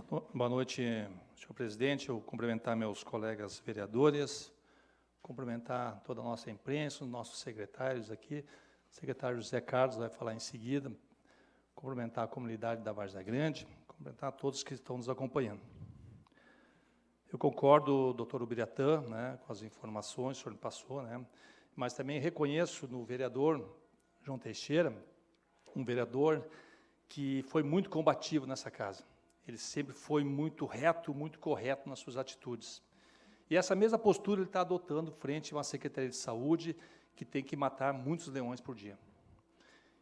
Boa noite, senhor presidente. Eu cumprimentar meus colegas vereadores, cumprimentar toda a nossa imprensa, os nossos secretários aqui. O secretário José Carlos vai falar em seguida. Cumprimentar a comunidade da Várzea Grande, cumprimentar a todos que estão nos acompanhando. Eu concordo, doutor Ubiratã, né, com as informações que o senhor me passou, né, mas também reconheço no vereador João Teixeira, um vereador que foi muito combativo nessa casa. Ele sempre foi muito reto, muito correto nas suas atitudes. E essa mesma postura ele está adotando frente a uma Secretaria de Saúde que tem que matar muitos leões por dia.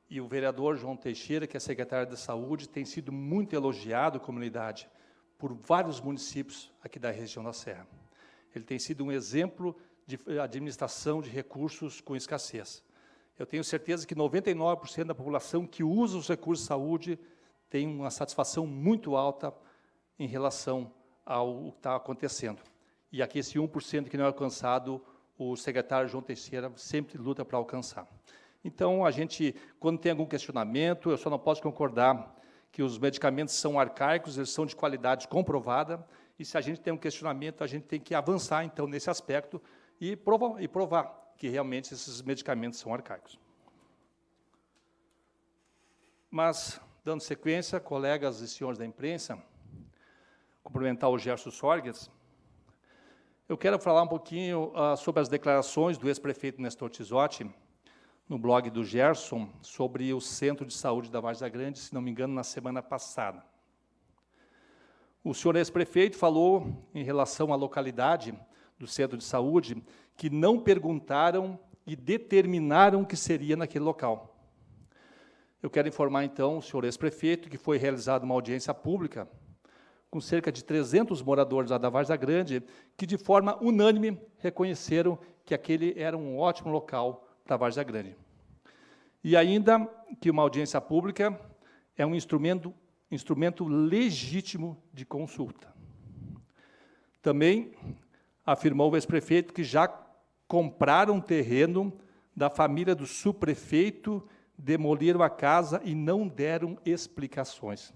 E o vereador João Teixeira, que é secretário de Saúde, tem sido muito elogiado, comunidade, por vários municípios aqui da região da Serra. Ele tem sido um exemplo de administração de recursos com escassez. Eu tenho certeza que 99% da população que usa os recursos de saúde tem uma satisfação muito alta em relação ao que está acontecendo. E aqui esse 1% que não é alcançado, o secretário João Teixeira sempre luta para alcançar. Então, a gente, quando tem algum questionamento, eu só não posso concordar que os medicamentos são arcaicos, eles são de qualidade comprovada, e se a gente tem um questionamento, a gente tem que avançar, então, nesse aspecto, e provar que realmente esses medicamentos são arcaicos. Mas, dando sequência, colegas e senhores da imprensa, cumprimentar o Gerson Sorges, eu quero falar um pouquinho sobre as declarações do ex-prefeito Nestor Tisotti, no blog do Gerson, sobre o Centro de Saúde da Várzea Grande, se não me engano, na semana passada. O senhor ex-prefeito falou, em relação à localidade do Centro de Saúde, que não perguntaram e determinaram que seria naquele local. Eu quero informar, então, o senhor ex-prefeito, que foi realizada uma audiência pública com cerca de 300 moradores lá da Várzea Grande, que, de forma unânime, reconheceram que aquele era um ótimo local para a Várzea Grande. E ainda que uma audiência pública é um instrumento legítimo de consulta. Também afirmou o ex-prefeito que já compraram terreno da família do subprefeito, demoliram a casa e não deram explicações,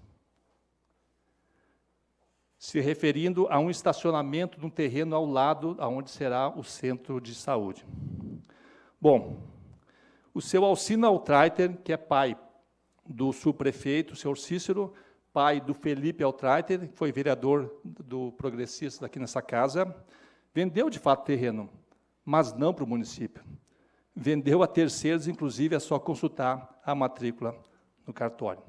se referindo a um estacionamento de um terreno ao lado, onde será o centro de saúde. Bom, o seu Alcino Altraiter, que é pai do subprefeito, o senhor Cícero, pai do Felipe Altraiter, que foi vereador do Progressista aqui nessa casa, vendeu, de fato, terreno, mas não para o município. Vendeu a terceiros, inclusive, é só consultar a matrícula no cartório.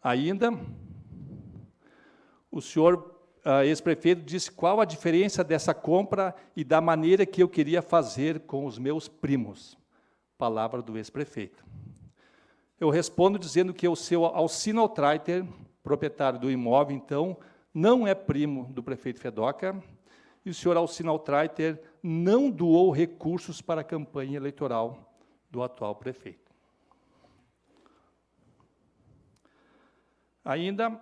Ainda, o senhor ex-prefeito disse qual a diferença dessa compra e da maneira que eu queria fazer com os meus primos. Palavra do ex-prefeito. Eu respondo dizendo que o seu Alcino Altraiter, proprietário do imóvel, então, não é primo do prefeito Fedoca, e o senhor Alcino Altraiter não doou recursos para a campanha eleitoral do atual prefeito. Ainda,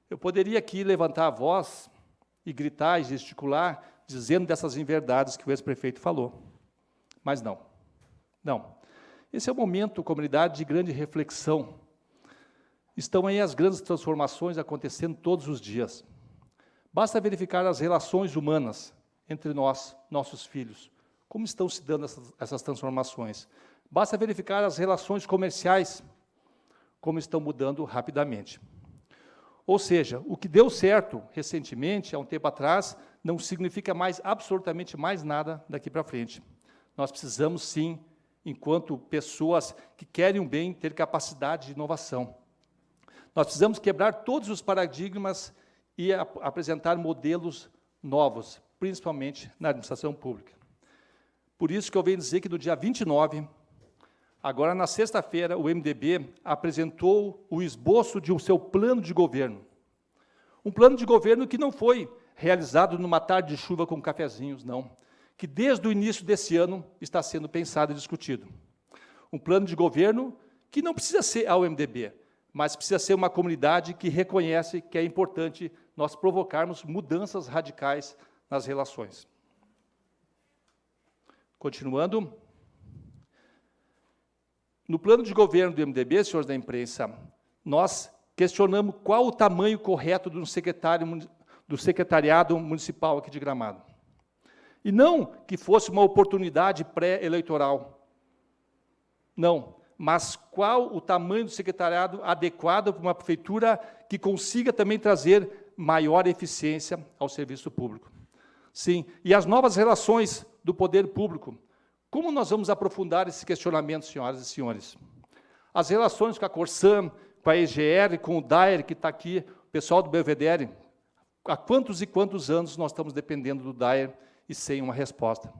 eu poderia aqui levantar a voz e gritar e gesticular, dizendo dessas inverdades que o ex-prefeito falou. Mas não. Não. Esse é um momento, comunidade, de grande reflexão. Estão aí as grandes transformações acontecendo todos os dias. Basta verificar as relações humanas entre nós, nossos filhos. Como estão se dando essas transformações? Basta verificar as relações comerciais, como estão mudando rapidamente. Ou seja, o que deu certo recentemente, há um tempo atrás, não significa mais absolutamente mais nada daqui para frente. Nós precisamos, sim, enquanto pessoas que querem o bem, ter capacidade de inovação. Nós precisamos quebrar todos os paradigmas e apresentar modelos novos, principalmente na administração pública. Por isso que eu venho dizer que no dia 29, agora na sexta-feira, o MDB apresentou o esboço de um seu plano de governo. Um plano de governo que não foi realizado numa tarde de chuva com cafezinhos, não. Que desde o início desse ano está sendo pensado e discutido. Um plano de governo que não precisa ser ao MDB, mas precisa ser uma comunidade que reconhece que é importante nós provocarmos mudanças radicais nas relações. Continuando, no plano de governo do MDB, senhores da imprensa, nós questionamos qual o tamanho correto do secretariado municipal aqui de Gramado. E não que fosse uma oportunidade pré-eleitoral. Não, mas qual o tamanho do secretariado adequado para uma prefeitura que consiga também trazer maior eficiência ao serviço público. Sim, e as novas relações do poder público. Como nós vamos aprofundar esse questionamento, senhoras e senhores? As relações com a Corsã, com a EGR, com o DAER, que está aqui, o pessoal do Belvedere, há quantos e quantos anos nós estamos dependendo do DAER e sem uma resposta?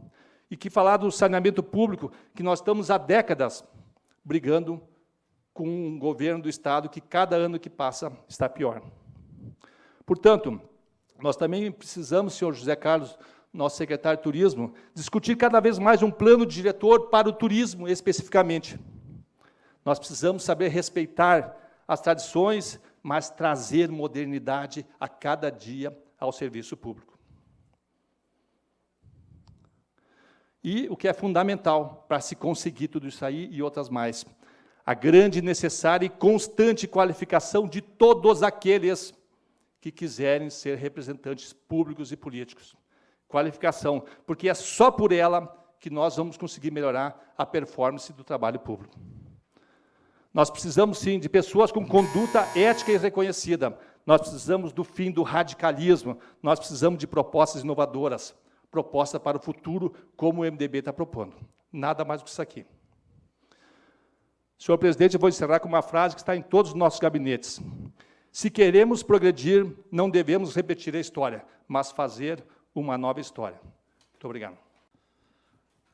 E que falar do saneamento público, que nós estamos há décadas brigando com um governo do Estado que, cada ano que passa, está pior. Portanto, nós também precisamos, senhor José Carlos, nosso secretário de Turismo, discutir cada vez mais um plano diretor para o turismo, especificamente. Nós precisamos saber respeitar as tradições, mas trazer modernidade a cada dia ao serviço público. E o que é fundamental para se conseguir tudo isso aí e outras mais, a grande, necessária e constante qualificação de todos aqueles que quiserem ser representantes públicos e políticos. Qualificação, porque é só por ela que nós vamos conseguir melhorar a performance do trabalho público. Nós precisamos, sim, de pessoas com conduta ética e reconhecida. Nós precisamos do fim do radicalismo. Nós precisamos de propostas inovadoras, propostas para o futuro, como o MDB está propondo. Nada mais do que isso aqui. Senhor presidente, eu vou encerrar com uma frase que está em todos os nossos gabinetes. Se queremos progredir, não devemos repetir a história, mas fazer uma nova história. Muito obrigado.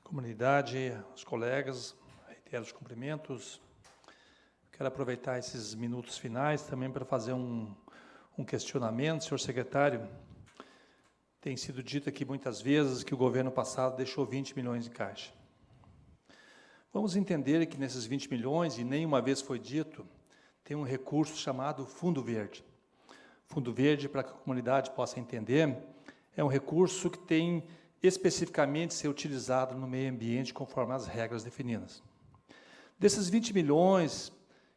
Comunidade, os colegas, reitero os cumprimentos. Quero aproveitar esses minutos finais também para fazer um questionamento, senhor secretário. Tem sido dito aqui muitas vezes que o governo passado deixou 20 milhões em caixa. Vamos entender que nesses 20 milhões, e nenhuma vez foi dito, tem um recurso chamado Fundo Verde. Fundo Verde, para que a comunidade possa entender, é um recurso que tem especificamente ser utilizado no meio ambiente conforme as regras definidas. Desses 20 milhões,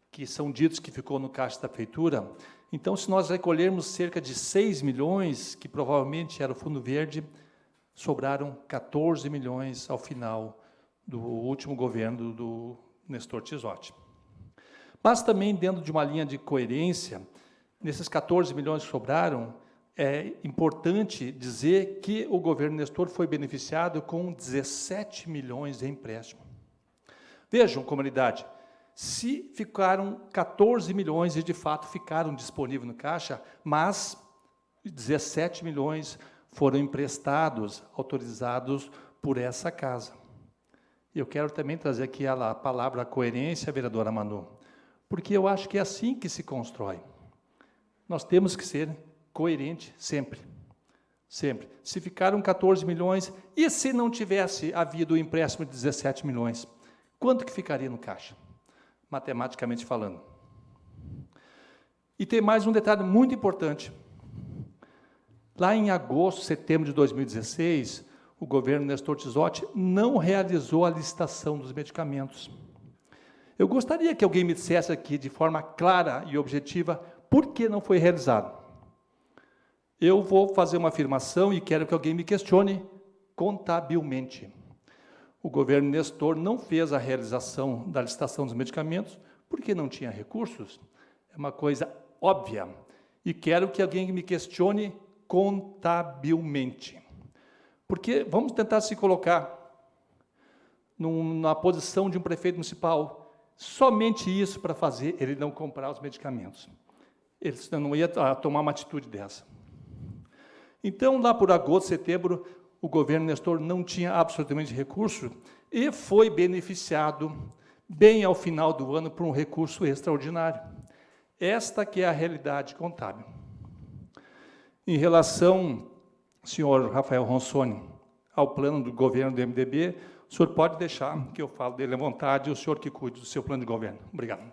que são ditos que ficou no caixa da prefeitura, então, se nós recolhermos cerca de 6 milhões, que provavelmente era o Fundo Verde, sobraram 14 milhões ao final do último governo do Nestor Tizotti. Mas também, dentro de uma linha de coerência, nesses 14 milhões que sobraram, é importante dizer que o governo Nestor foi beneficiado com 17 milhões de empréstimo. Vejam, comunidade, se ficaram 14 milhões, e de fato ficaram disponíveis no caixa, mas 17 milhões foram emprestados, autorizados por essa casa. Eu quero também trazer aqui a palavra coerência, vereadora Manu, porque eu acho que é assim que se constrói. Nós temos que ser coerentes sempre. Sempre. Se ficaram 14 milhões, e se não tivesse havido o empréstimo de 17 milhões, quanto que ficaria no caixa? Matematicamente falando. E tem mais um detalhe muito importante. Lá em agosto, setembro de 2016, o governo Nestor Tizotti não realizou a licitação dos medicamentos. Eu gostaria que alguém me dissesse aqui, de forma clara e objetiva, por que não foi realizado. Eu vou fazer uma afirmação e quero que alguém me questione contabilmente. O governo Nestor não fez a realização da licitação dos medicamentos porque não tinha recursos. É uma coisa óbvia. E quero que alguém me questione contabilmente. Porque vamos tentar se colocar na posição de um prefeito municipal. Somente isso para fazer ele não comprar os medicamentos. Ele não ia tomar uma atitude dessa. Então, lá por agosto, setembro, o governo Nestor não tinha absolutamente recurso e foi beneficiado, bem ao final do ano, por um recurso extraordinário. Esta que é a realidade contábil. Em relação, senhor Rafael Ronsoni, ao plano do governo do MDB, o senhor pode deixar que eu fale dele à vontade, e o senhor que cuide do seu plano de governo. Obrigado.